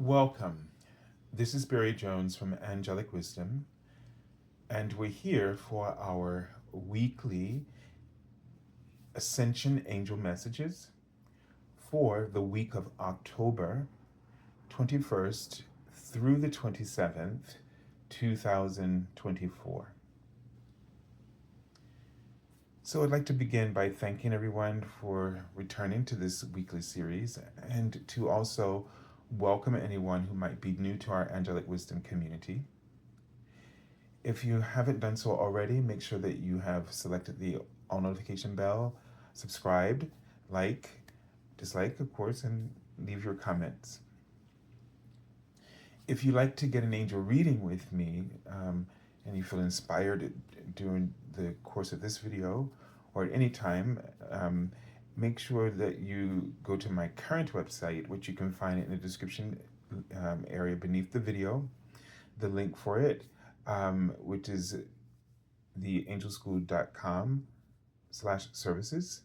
Welcome. This is Barry Jones from Angelic Wisdom, and we're here for our weekly Ascension Angel Messages for the week of October 21st through the 27th, 2024. So I'd like to begin by thanking everyone for returning to this weekly series and to also welcome anyone who might be new to our Angelic Wisdom community. If you haven't done so already, make sure that you have selected the all notification bell, subscribed, like, dislike, of course, and leave your comments. If you like to get an angel reading with me and you feel inspired during the course of this video or at any time, make sure that you go to my current website, which you can find in the description area beneath the video, the link for it, which is theangelschool.com/services.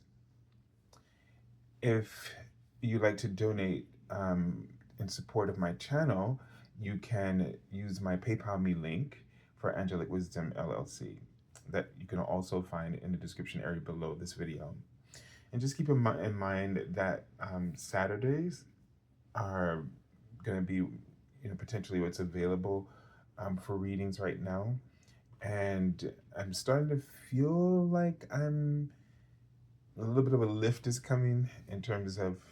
If you like to donate in support of my channel, you can use my PayPal me link for Angelic Wisdom LLC that you can also find in the description area below this video. And just keep in mind that Saturdays are going to be, potentially what's available for readings right now. And I'm starting to feel like a little bit of a lift is coming in terms of,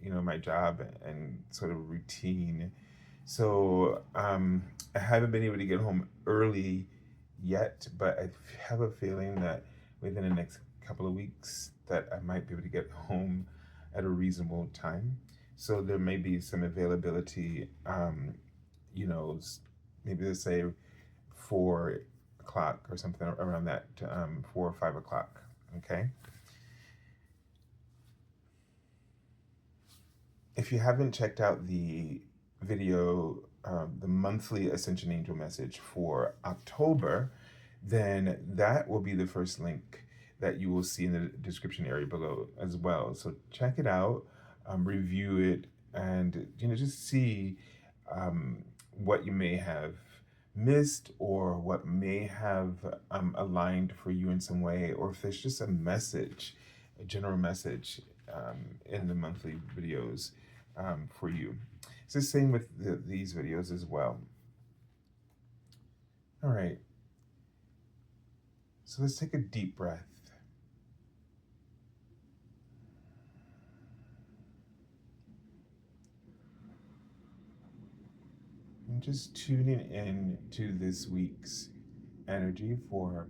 my job and sort of routine. So I haven't been able to get home early yet, but I have a feeling that within the next couple of weeks that I might be able to get home at a reasonable time. So there may be some availability, maybe let's say 4 o'clock or something around that, 4 or 5 o'clock, okay? If you haven't checked out the video, the monthly Ascension Angel message for October, then that will be the first link that you will see in the description area below as well. So check it out, review it, and just see what you may have missed or what may have aligned for you in some way, or if there's just a message, a general message in the monthly videos for you. It's the same with these videos as well. All right. So let's take a deep breath. And just tuning in to this week's energy for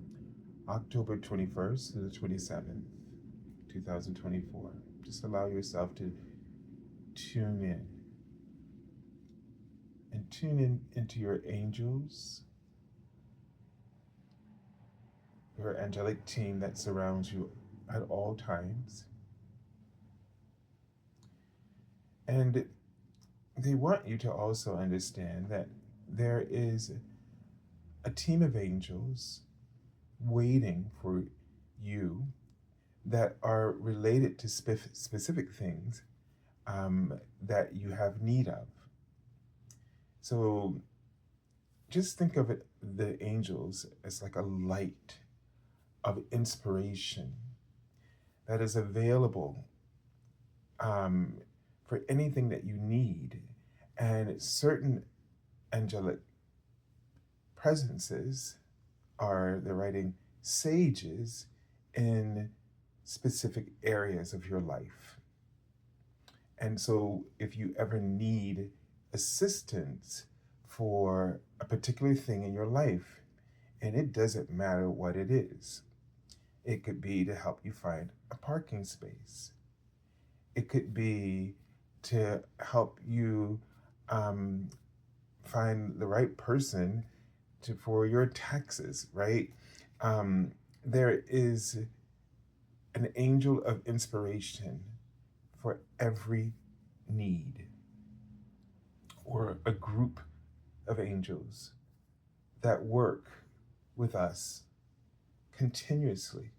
October 21st to the 27th, 2024. Just allow yourself to tune in and tune in into your angels, your angelic team that surrounds you at all times. And they want you to also understand that there is a team of angels waiting for you that are related to specific things that you have need of. So just think of it, the angels, as like a light of inspiration that is available for anything that you need. And certain angelic presences are the writing sages in specific areas of your life. And so if you ever need assistance for a particular thing in your life, and it doesn't matter what it is, it could be to help you find a parking space. It could be to help you find the right person for your taxes, right? There is an angel of inspiration for every need, or a group of angels that work with us continuously.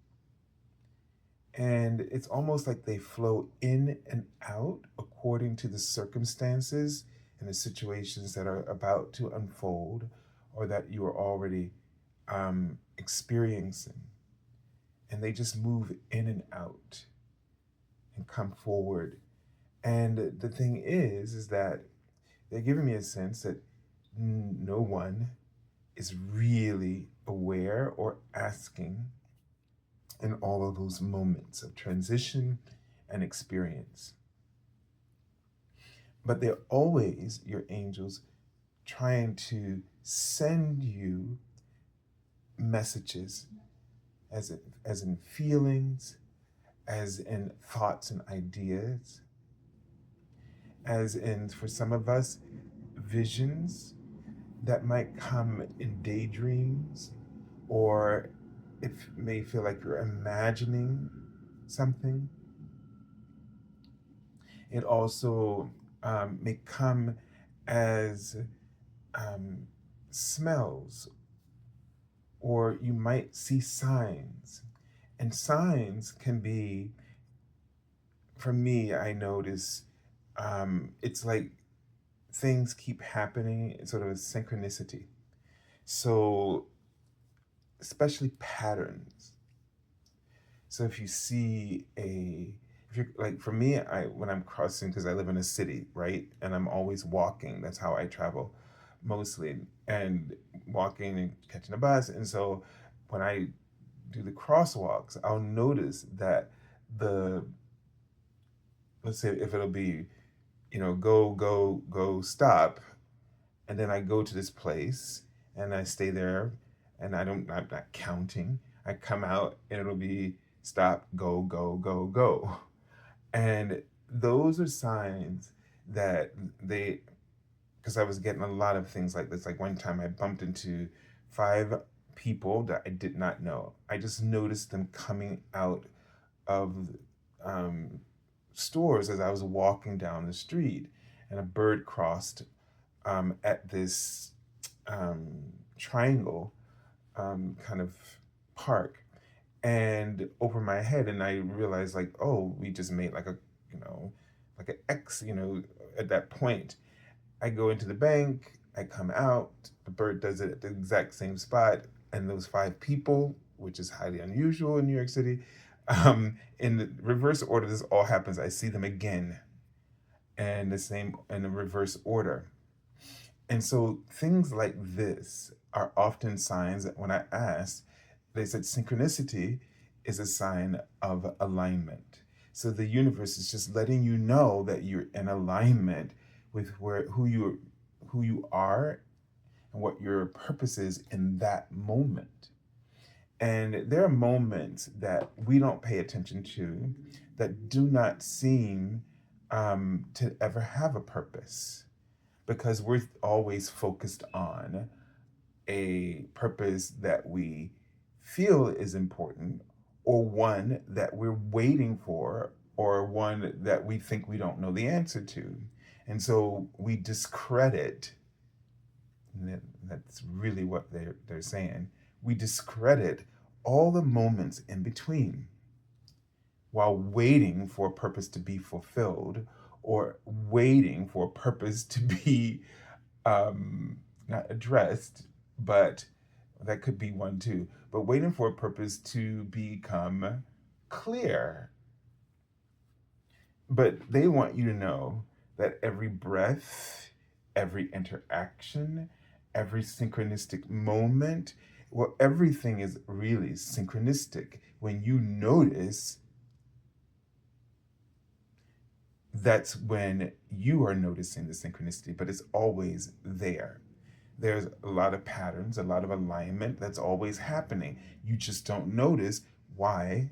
And it's almost like they flow in and out according to the circumstances in the situations that are about to unfold or that you are already experiencing. And they just move in and out and come forward. And the thing is that they're giving me a sense that no one is really aware or asking in all of those moments of transition and experience. But they're always, your angels, trying to send you messages as in feelings, as in thoughts and ideas, as in, for some of us, visions that might come in daydreams, or it may feel like you're imagining something. It also may come as um, smells, or you might see signs. And signs can be, for me, I notice it's like things keep happening, it's sort of a synchronicity. So, especially patterns. So if you see if you're like, for me, when I'm crossing, because I live in a city, right, and I'm always walking. That's how I travel, mostly, and walking and catching a bus. And so when I do the crosswalks, I'll notice that the let's say if it'll be, go go go stop, and then I go to this place and I stay there, and I'm not counting. I come out and it'll be stop, go go go go, and those are signs that they, because I was getting a lot of things like this. Like one time I bumped into 5 people that I did not know. I just noticed them coming out of um, stores as I was walking down the street, and a bird crossed at this um, triangle kind of park and over my head, and I realized, like, oh, we just made like a, like an X, at that point. I go into the bank, I come out, the bird does it at the exact same spot, and those 5 people, which is highly unusual in New York City, in the reverse order, this all happens. I see them again, and the same in the reverse order. And so things like this are often signs that when I asked, they said synchronicity is a sign of alignment. So the universe is just letting you know that you're in alignment with who you are and what your purpose is in that moment. And there are moments that we don't pay attention to that do not seem to ever have a purpose, because we're always focused on a purpose that we feel is important, or one that we're waiting for, or one that we think we don't know the answer to. And so we discredit, and that's really what they're saying. We discredit all the moments in between while waiting for a purpose to be fulfilled, or waiting for a purpose to be not addressed, but that could be one too, but waiting for a purpose to become clear. But they want you to know that every breath, every interaction, every synchronistic moment, well, everything is really synchronistic. When you notice, that's when you are noticing the synchronicity, but it's always there. There's a lot of patterns, a lot of alignment that's always happening. You just don't notice. Why?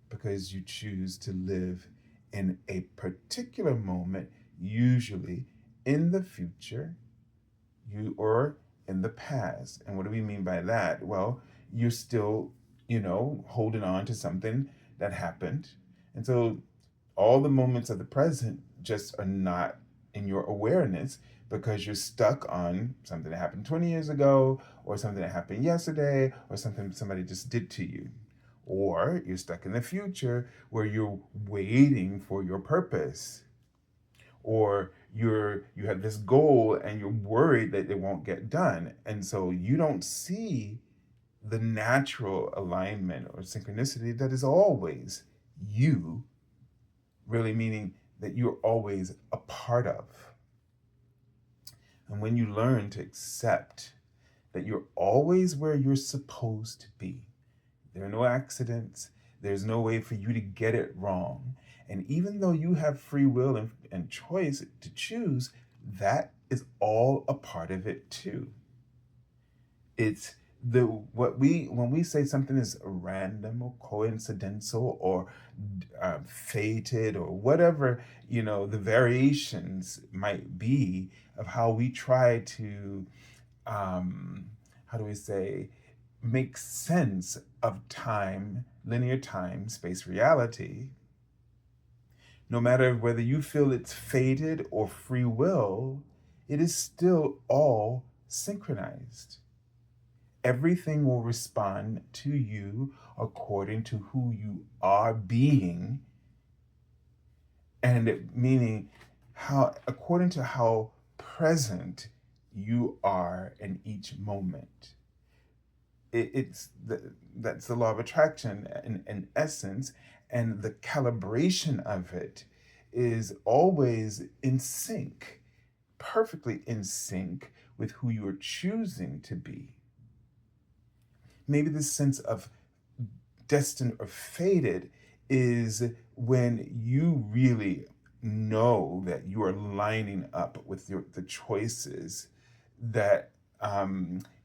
Because you choose to live in a particular moment, usually in the future, or in the past. And what do we mean by that? Well, you're still, holding on to something that happened. And so all the moments of the present just are not in your awareness, because you're stuck on something that happened 20 years ago, or something that happened yesterday, or something somebody just did to you. Or you're stuck in the future where you're waiting for your purpose, or you have this goal and you're worried that it won't get done, and so you don't see the natural alignment or synchronicity that is always you, really meaning that you're always a part of. And when you learn to accept that you're always where you're supposed to be, there are no accidents, there's no way for you to get it wrong. And even though you have free will and choice to choose, that is all a part of it too. It's the what we when we say something is random or coincidental or fated or whatever, the variations might be of how we try to, how do we say, make sense of time, linear time, space, reality. No matter whether you feel it's fated or free will, it is still all synchronized. Everything will respond to you according to who you are being, and meaning how, according to how present you are in each moment. That's the law of attraction in essence, and the calibration of it is always in sync, perfectly in sync with who you are choosing to be. Maybe this sense of destined or fated is when you really know that you are lining up with the choices that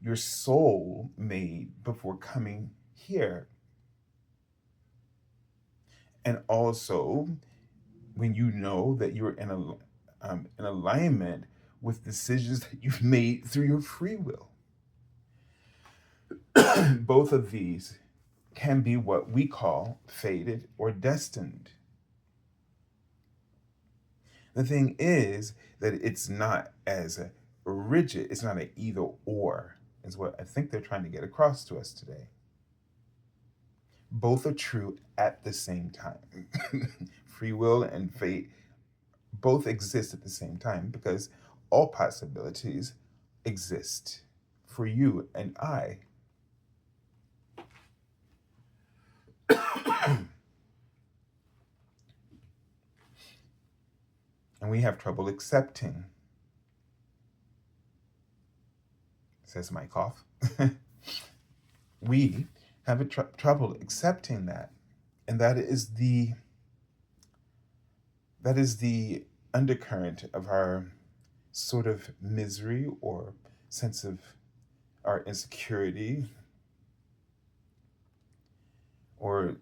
your soul made before coming here. And also when you know that you're in alignment with decisions that you've made through your free will. Both of these can be what we call fated or destined. The thing is that it's not as rigid, it's not an either or, is what I think they're trying to get across to us today. Both are true at the same time. Free will and fate both exist at the same time because all possibilities exist for you and I. And we have trouble accepting, says my cough. We have trouble accepting that. And that is the undercurrent of our sort of misery or sense of our insecurity or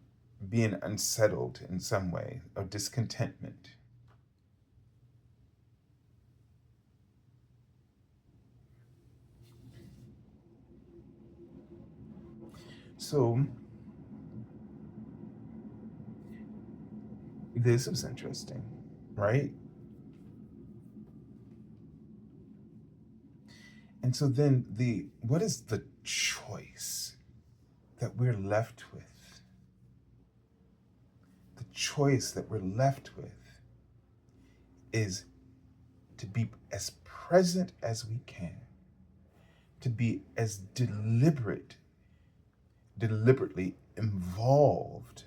being unsettled in some way, or discontentment. So this is interesting, right? And so then what is the choice that we're left with? The choice that we're left with is to be as present as we can, to be as deliberately involved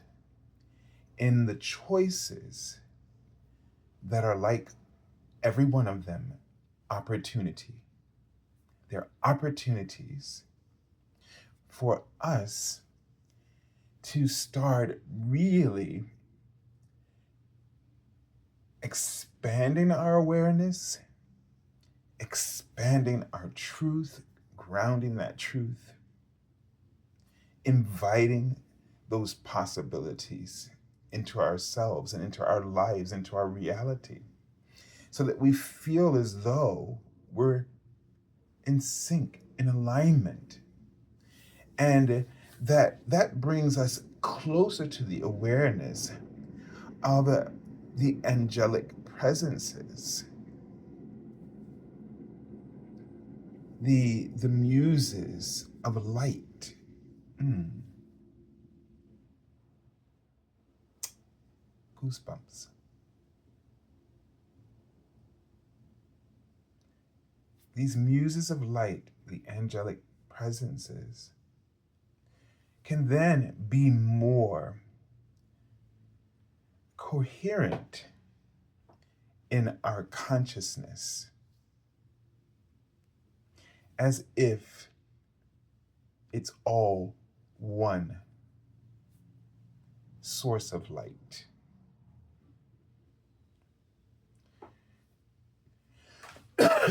in the choices that are, like every one of them, opportunity. They're opportunities for us to start really expanding our awareness, expanding our truth, grounding that truth, inviting those possibilities into ourselves and into our lives, into our reality, so that we feel as though we're in sync, in alignment. And that brings us closer to the awareness of the angelic presences, the muses of light. Goosebumps. these muses of light, the angelic presences, can then be more coherent in our consciousness, as if it's all one source of light.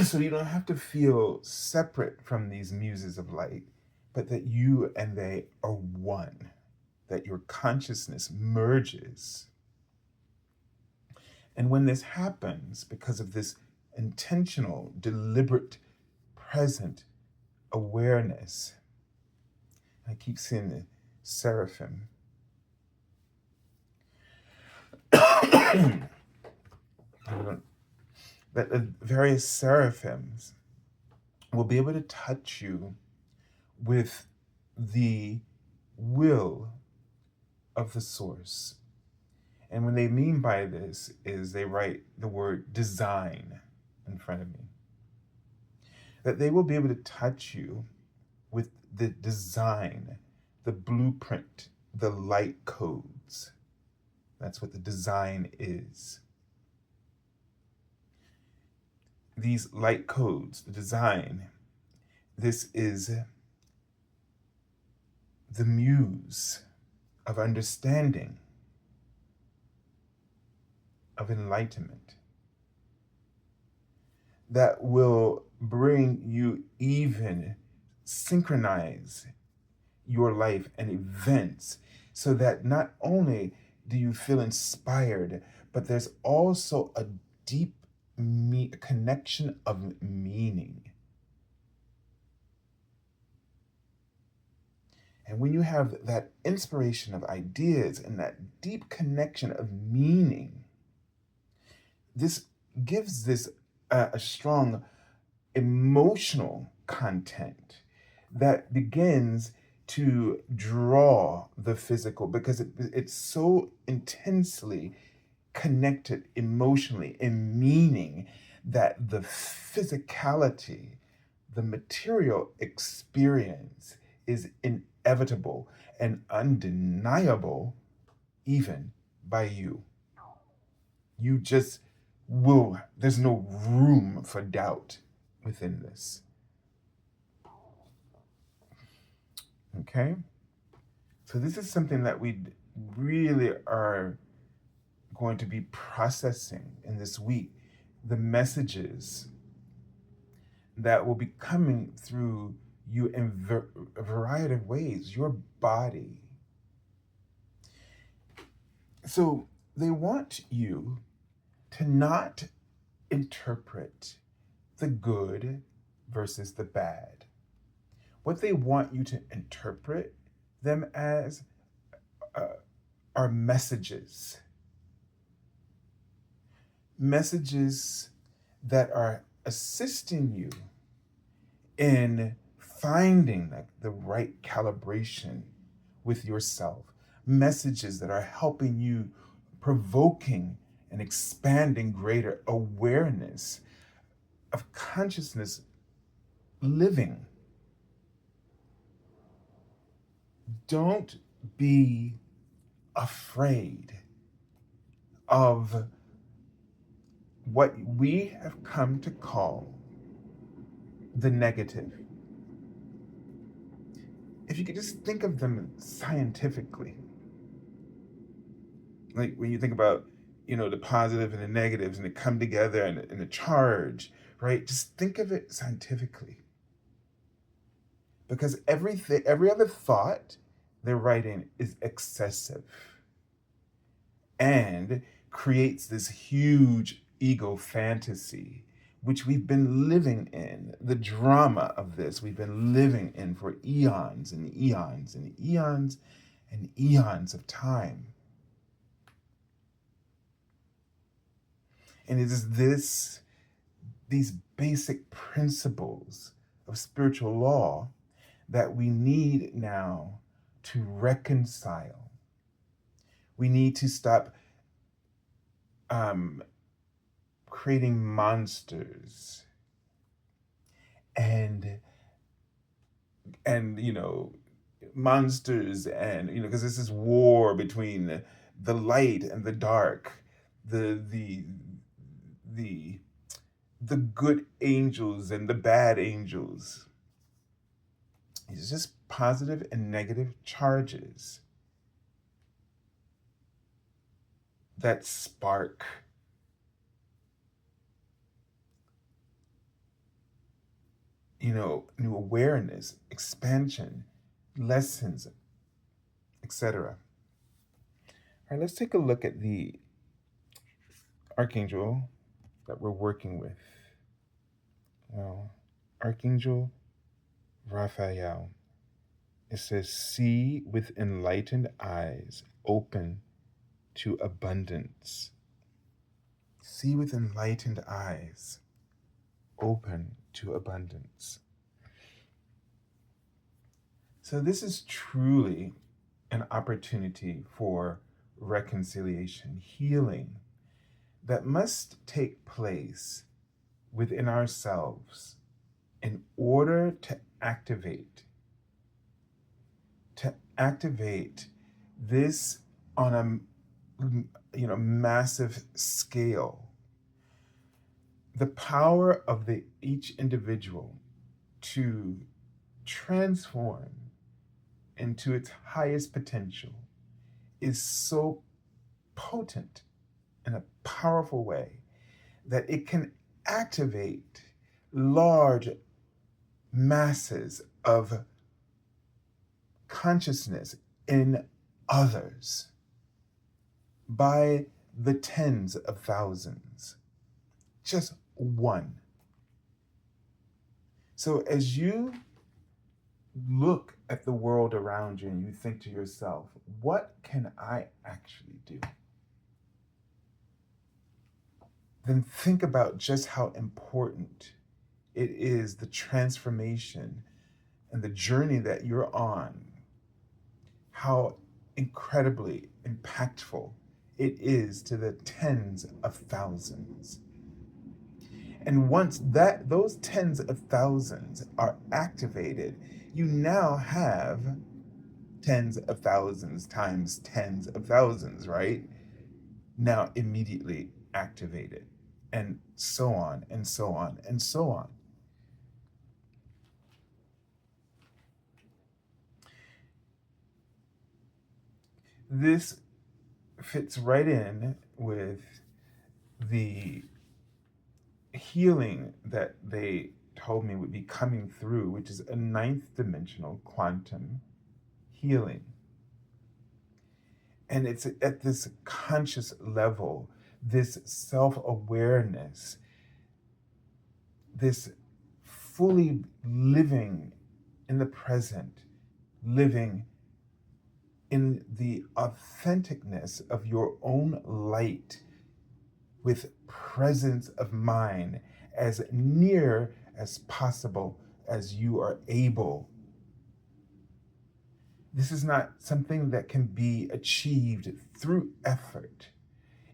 So you don't have to feel separate from these muses of light, but that you and they are one, that your consciousness merges. And when this happens, because of this intentional, deliberate, present awareness, I keep seeing the seraphim. That the various seraphims will be able to touch you with the will of the source. And what they mean by this is they write the word design in front of me. That they will be able to touch you with the design, the blueprint, the light codes. That's what the design is. These light codes, the design, this is the muse of understanding, of enlightenment, that will bring you even synchronize your life and events so that not only do you feel inspired, but there's also a deep connection of meaning. And when you have that inspiration of ideas and that deep connection of meaning, this gives this a strong emotional content that begins to draw the physical, because it's so intensely connected emotionally in meaning that the physicality, the material experience is inevitable and undeniable even by you. You just will, there's no room for doubt within this. Okay? So this is something that we really are going to be processing in this week. The messages that will be coming through you in a variety of ways, your body. So they want you to not interpret the good versus the bad. What they want you to interpret them as are messages. Messages that are assisting you in finding the right calibration with yourself. Messages that are helping you, provoking and expanding greater awareness of consciousness living. Don't be afraid of what we have come to call the negative. If you could just think of them scientifically, like when you think about, the positive and the negatives, and they come together and the charge, right? Just think of it scientifically. Because every other thought they're writing is excessive and creates this huge ego fantasy, which we've been living in. The drama of this we've been living in for eons and eons and eons and eons of time. And it is these basic principles of spiritual law that we need now to reconcile. We need to stop creating monsters and monsters, and because this is war between the light and the dark, the the the the good angels and the bad angels. It's just positive and negative charges that spark new awareness, expansion, lessons, etc. All right, let's take a look at the archangel that we're working with. Well, Archangel Raphael. It says, see with enlightened eyes, open to abundance. See with enlightened eyes, open to abundance. So, this is truly an opportunity for reconciliation, healing that must take place within ourselves in order to activate this on a massive scale. The power of each individual to transform into its highest potential is so potent in a powerful way that it can activate large masses of consciousness in others by the tens of thousands. Just one. So as you look at the world around you and you think to yourself, what can I actually do? Then think about just how important it is, the transformation and the journey that you're on, how incredibly impactful it is to the tens of thousands. And once those tens of thousands are activated, you now have tens of thousands times tens of thousands, right? Now immediately activated, and so on and so on and so on. This fits right in with the healing that they told me would be coming through, which is a ninth dimensional quantum healing. And it's at this conscious level, this self awareness, this fully living in the present, living in the authenticness of your own light with presence of mind as near as possible as you are able. This is not something that can be achieved through effort.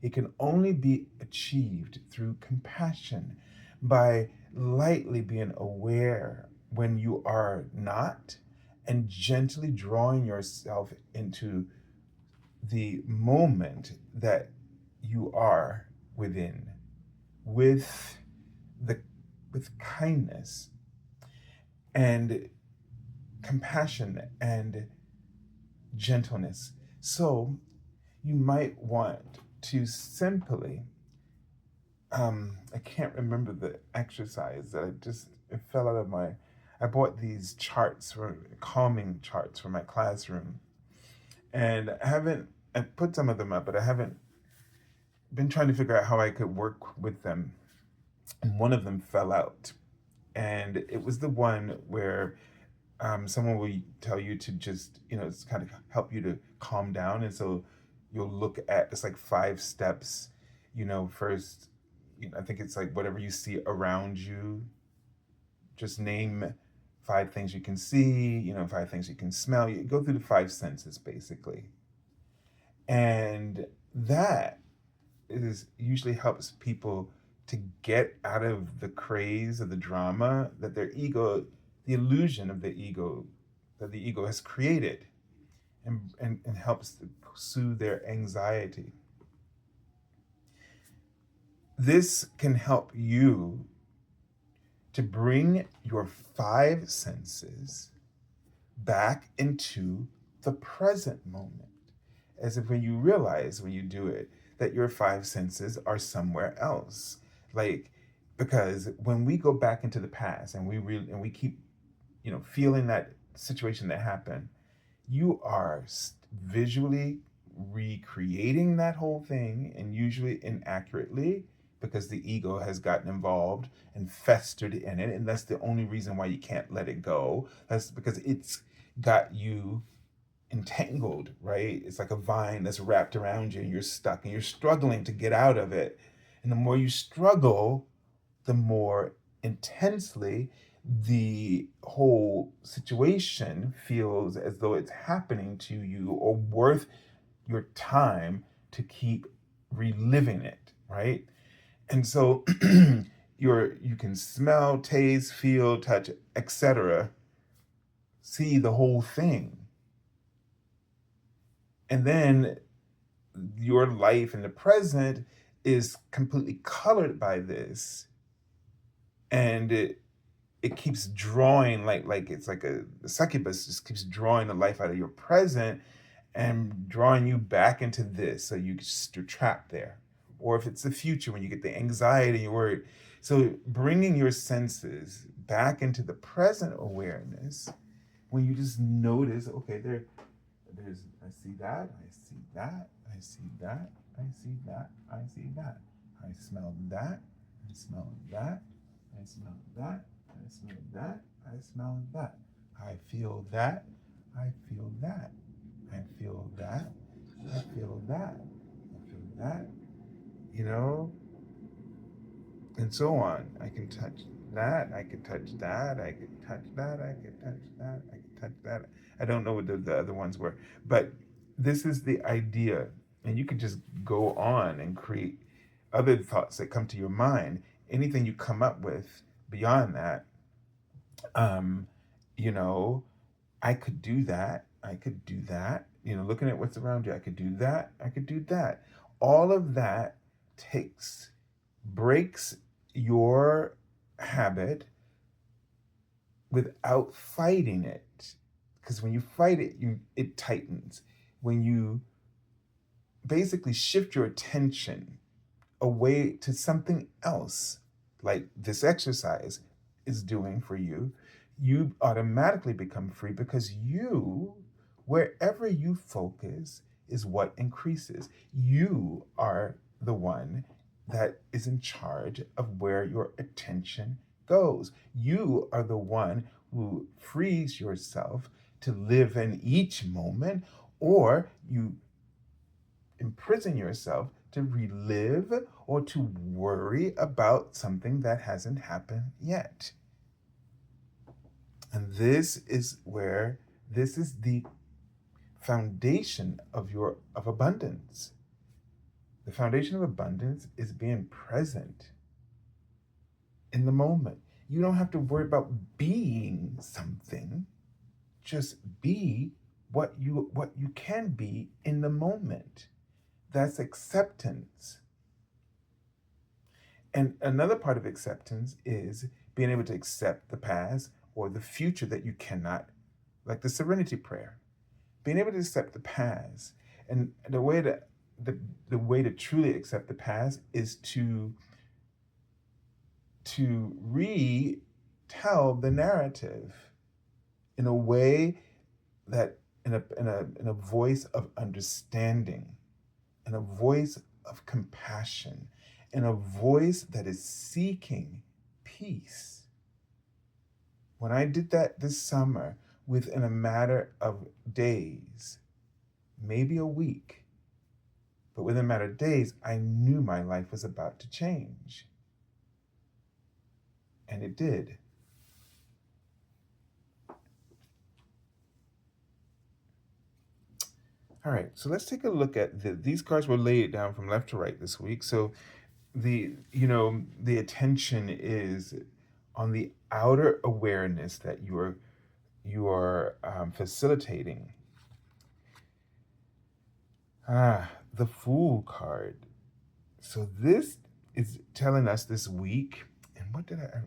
It can only be achieved through compassion, by lightly being aware when you are not, and gently drawing yourself into the moment that you are within, with kindness and compassion and gentleness. So you might want to simply, I can't remember the exercise that it fell out of I bought these calming charts for my classroom, and I put some of them up, but I haven't been trying to figure out how I could work with them. And one of them fell out. And it was the one where someone will tell you to just, it's kind of help you to calm down. And so you'll look at, it's like 5 steps, first, I think it's like whatever you see around you, just name 5 things you can see, 5 things you can smell. You go through the 5 senses basically. And that usually helps people to get out of the craze of the drama that their ego, the illusion of the ego that the ego has created, and helps to soothe their anxiety. This can help you to bring your five senses back into the present moment. As if when you realize when you do it that your five senses are somewhere else. Like, because when we go back into the past and we keep, feeling that situation that happened, you are visually recreating that whole thing, and usually inaccurately, because the ego has gotten involved and festered in it, and that's the only reason why you can't let it go. That's because it's got you entangled, right? It's like a vine that's wrapped around you and you're stuck and you're struggling to get out of it. And the more you struggle, the more intensely the whole situation feels as though it's happening to you or worth your time to keep reliving it, right? And so you can smell, taste, feel, touch, etc., see the whole thing. And then your life in the present is completely colored by this, and it keeps drawing, like it's like a succubus just keeps drawing the life out of your present and drawing you back into this, so you're trapped there. Or if it's the future, when you get the anxiety, you're worried. So bringing your senses back into the present awareness, when you just notice, okay, there's, I see that, I see that, I see that, I see that, I see that, I smell that, I smell that, I smell that, I smell that, I smell that, I feel that, I feel that, I feel that, I feel that, I feel that, you know, and so on. I can touch that, I can touch that, I can touch that, I can touch that, I can touch that. I don't know what the other ones were, but this is the idea. And you can just go on and create other thoughts that come to your mind. Anything you come up with beyond that, um, you know, I could do that. I could do that. Looking at what's around you, I could do that. I could do that. All of that breaks your habit without fighting it. Because when you fight it, it tightens. When you basically shift your attention away to something else, like this exercise is doing for you, you automatically become free, because wherever you focus is what increases. You are the one that is in charge of where your attention goes. You are the one who frees yourself to live in each moment, or you imprison yourself to relive or to worry about something that hasn't happened yet. And this is the foundation of abundance. The foundation of abundance is being present in the moment. You don't have to worry about being something. Just be what you can be in the moment. That's acceptance. And another part of acceptance is being able to accept the past or the future that you cannot, like the serenity prayer. Being able to accept the past. And the way to truly accept the past is to retell the narrative in a way that, in a voice of understanding, in a voice of compassion, in a voice that is seeking peace. When I did that this summer, within a matter of days, maybe a week, but within a matter of days, I knew my life was about to change. And it did. All right, so let's take a look at these cards were laid down from left to right this week. So the attention is on the outer awareness that you are facilitating. The Fool card. So this is telling us this week, and what did I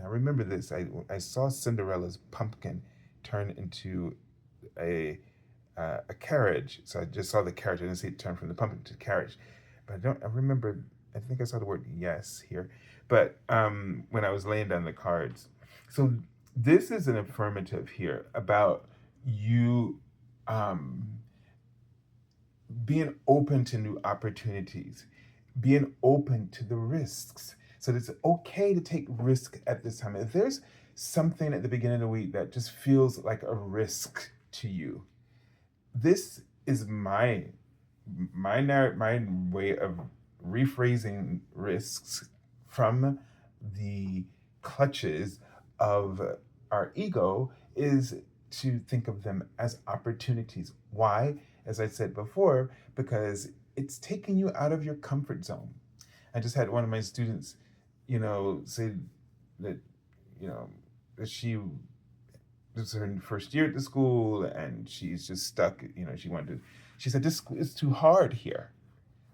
remember this? I saw Cinderella's pumpkin turn into a carriage. So I just saw the carriage. I didn't see it turn from the pumpkin to the carriage, but I remember. I think I saw the word yes here, but when I was laying down the cards. So this is an affirmative here about you um, being open to new opportunities, being open to the risks. So it's okay to take risk at this time. If there's something at the beginning of the week that just feels like a risk to you, this is my way of rephrasing risks from the clutches of our ego is to think of them as opportunities. Why? As I said before, because it's taking you out of your comfort zone. I just had one of my students, say that, that she this is her first year at the school and she's just stuck. She said, this is too hard here,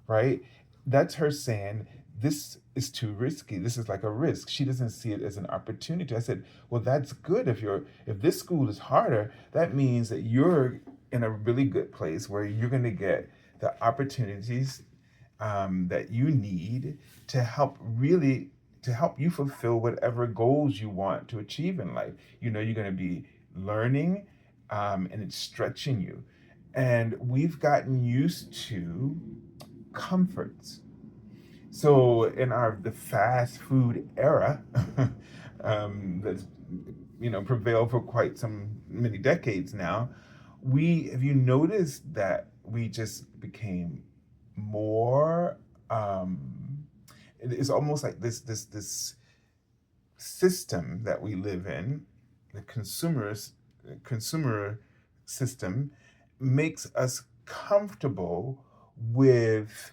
right? That's her saying, this is too risky. This is like a risk. She doesn't see it as an opportunity. I said, well, that's good. If this school is harder, that means that you're in a really good place where you're going to get the opportunities that you need to help you fulfill whatever goals you want to achieve in life. You're going to be learning, and it's stretching you. And we've gotten used to comforts. So in the fast food era, that's prevailed for quite some many decades now, have you noticed that we just became more it's almost like this system that we live in, the consumer system, makes us comfortable with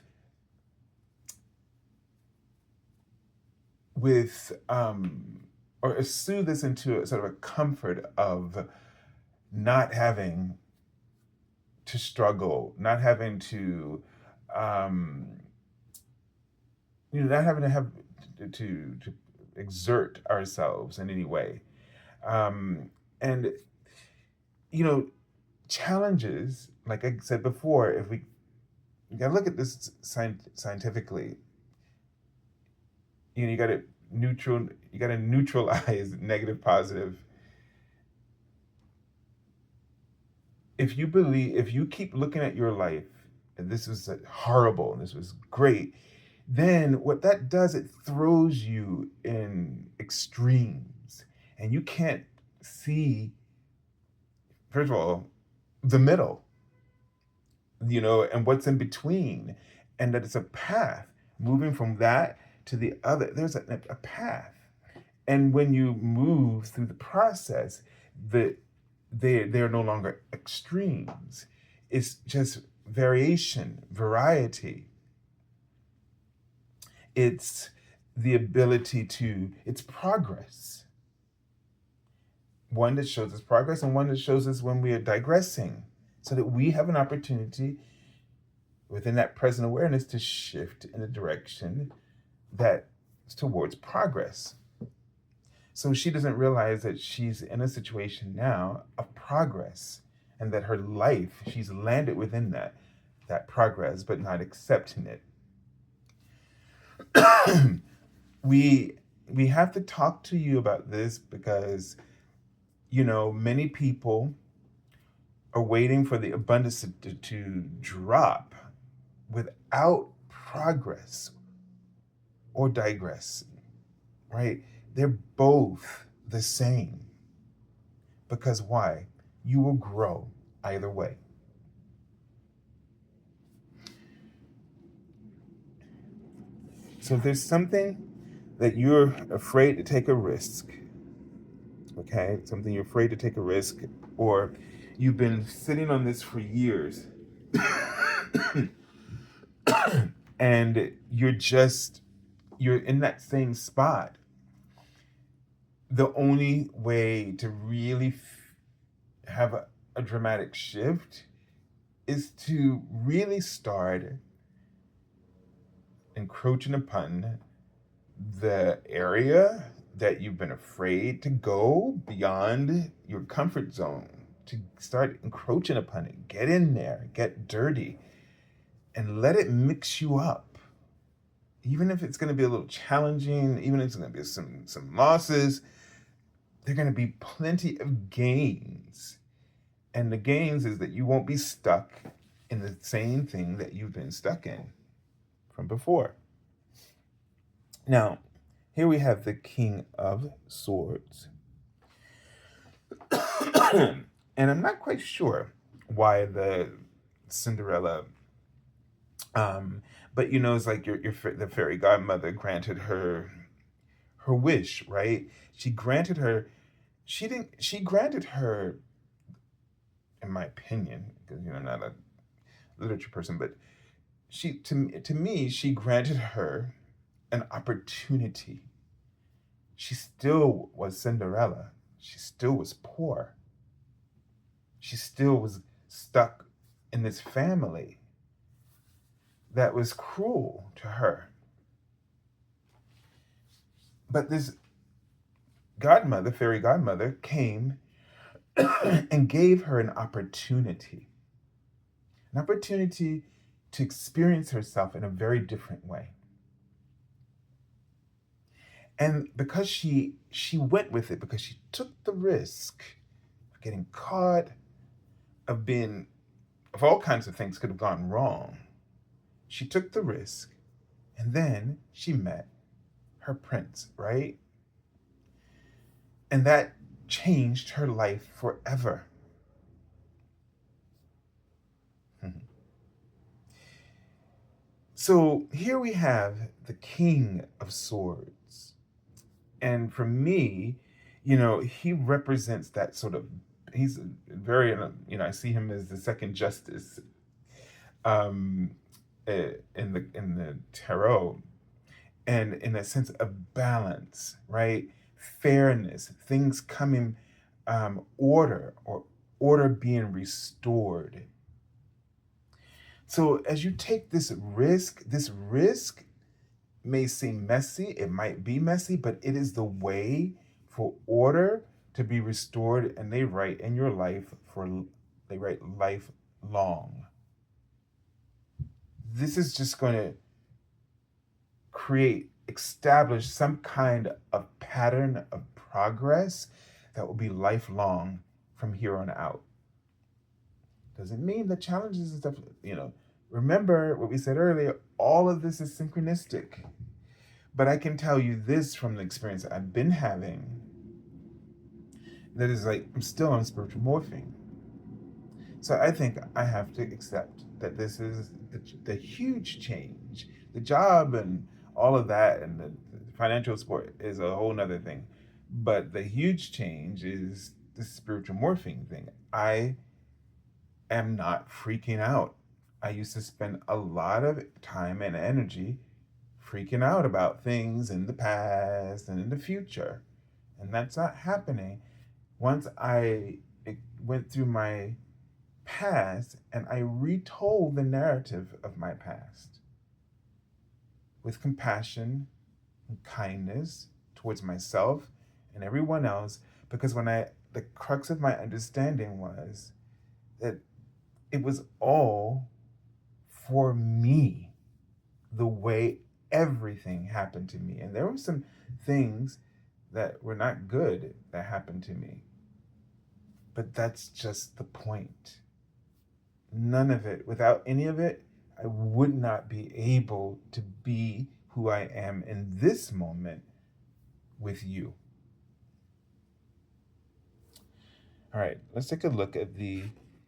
or soothe us into a sort of a comfort of not having to struggle, not having to not having to have to exert ourselves in any way. And challenges, like I said before, if you gotta look at this scientifically, you gotta neutralize negative positive. If you keep looking at your life and this was horrible and this was great, then what that does, it throws you in extremes and you can't see, first of all, the middle, and what's in between, and that it's a path moving from that to the other. There's a path. And when you move through the process, they're no longer extremes. It's just variation, variety. It's the ability it's progress. One that shows us progress and one that shows us when we are digressing, so that we have an opportunity within that present awareness to shift in a direction that's towards progress. So she doesn't realize that she's in a situation now of progress and that her life, she's landed within that progress, but not accepting it. we have to talk to you about this because many people are waiting for the abundance to drop without progress or digress, right? They're both the same. Because why? You will grow either way. So if there's something that you're afraid to take a risk, okay? Something you're afraid to take a risk, or you've been sitting on this for years and you're just you're in that same spot. The only way to really have a dramatic shift is to really start encroaching upon the area that you've been afraid to go beyond your comfort zone, to start encroaching upon it. Get in there, get dirty, and let it mix you up. Even if it's going to be a little challenging, even if it's going to be some losses, there are going to be plenty of gains. And the gains is that you won't be stuck in the same thing that you've been stuck in from before. Now, here we have the King of Swords. And I'm not quite sure why the Cinderella, but it's like the fairy godmother granted her wish, right? She granted her, she granted her, in my opinion, because I'm not a literature person, but to me, she granted her an opportunity. She still was Cinderella. She still was poor. She still was stuck in this family that was cruel to her. But this godmother, fairy godmother, came and gave her an opportunity to experience herself in a very different way. And because she went with it, because she took the risk of getting caught, of all kinds of things could have gone wrong. She took the risk, and then she met her prince, right? And that changed her life forever. So here we have the King of Swords. And for me, he represents that sort of, he's very, I see him as the second justice in the tarot, and in a sense of balance, right? Fairness, things coming, order being restored. So as you take this risk may seem messy, it might be messy, but it is the way for order to be restored, and they write in your life they write lifelong. This is just going to establish some kind of pattern of progress that will be lifelong from here on out. Doesn't mean the challenges and stuff, remember what we said earlier, all of this is synchronistic. But I can tell you this from the experience I've been having, that is like, I'm still on spiritual morphing. So I think I have to accept that this is the huge change. The job and all of that and the financial support is a whole nother thing. But the huge change is the spiritual morphing thing. I am not freaking out. I used to spend a lot of time and energy freaking out about things in the past and in the future. And that's not happening. Once I went through my past and I retold the narrative of my past with compassion and kindness towards myself and everyone else, because the crux of my understanding was that it was all for me, the way everything happened to me. And there were some things that were not good that happened to me. But that's just the point. None of it, without any of it, I would not be able to be who I am in this moment with you. All right, let's take a look at the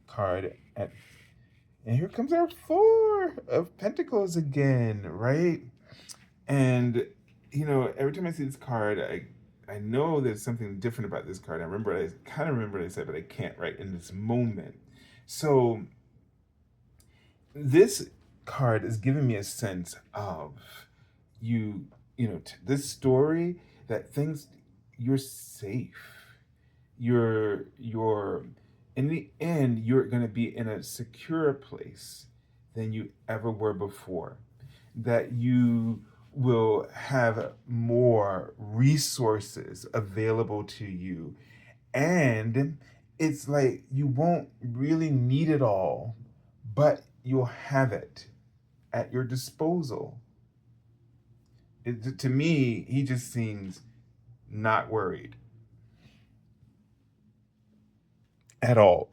card. And here comes our Four of Pentacles again, right? And, every time I see this card, I know there's something different about this card. I kind of remember what I said, but I can't right in this moment. So this card is giving me a sense of you this story, that things, you're safe. You're in the end, you're going to be in a secure place than you ever were before. That you will have more resources available to you. And it's like you won't really need it all, but you'll have it at your disposal. To me, he just seems not worried at all.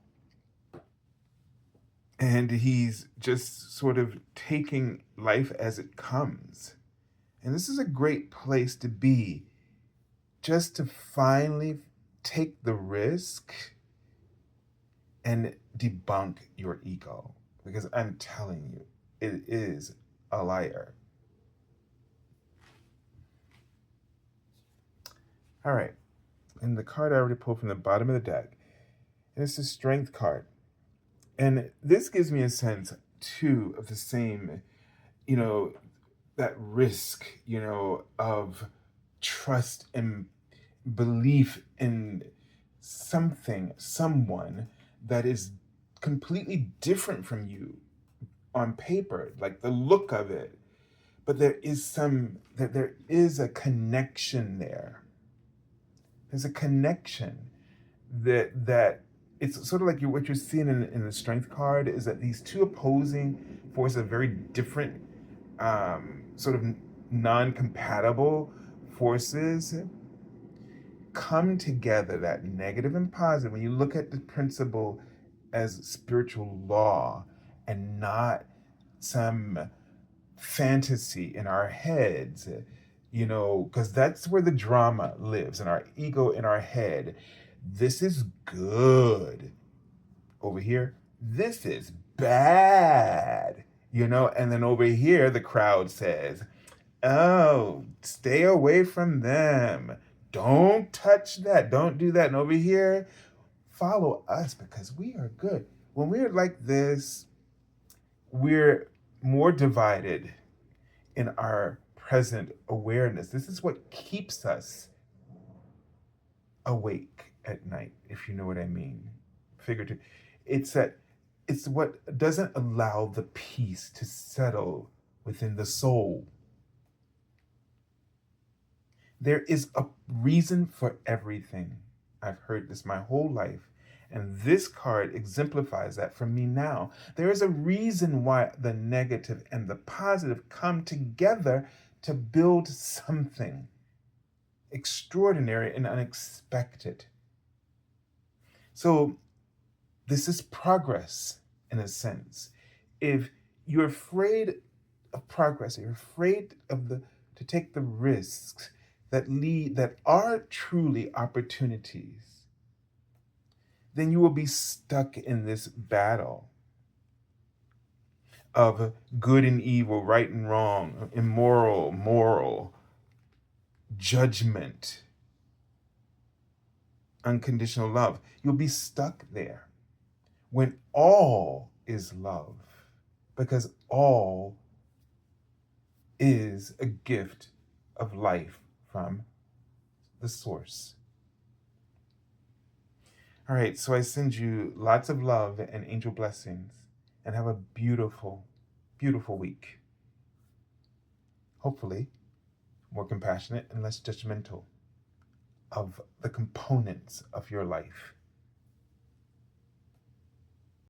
And he's just sort of taking life as it comes. And this is a great place to be, just to finally take the risk and debunk your ego. Because I'm telling you, it is a liar. All right. And the card I already pulled from the bottom of the deck, and it's the Strength card. And this gives me a sense, too, of the same, you know, that risk, of trust and belief in something, someone that is completely different from you on paper, like the look of it. But there is a connection there. There's a connection that it's sort of like what you're seeing in the Strength card is that these two opposing forces are very different, sort of non-compatible forces come together, that negative and positive. When you look at the principle as spiritual law and not some fantasy in our heads, because that's where the drama lives, in our ego, in our head. This is good. Over here, this is bad. And then over here, the crowd says, oh, stay away from them. Don't touch that. Don't do that. And over here, follow us because we are good. When we're like this, we're more divided in our present awareness. This is what keeps us awake at night, if you know what I mean. Figurative. It's what doesn't allow the peace to settle within the soul. There is a reason for everything. I've heard this my whole life. And this card exemplifies that for me now. There is a reason why the negative and the positive come together to build something extraordinary and unexpected. So, this is progress in a sense. If you're afraid of progress, you're afraid to take the risks that are truly opportunities, then you will be stuck in this battle of good and evil, right and wrong, immoral, moral, judgment, unconditional love. You'll be stuck there when all is love, because all is a gift of life from the source. All right, so I send you lots of love and angel blessings, and have a beautiful, beautiful week. Hopefully, more compassionate and less judgmental of the components of your life.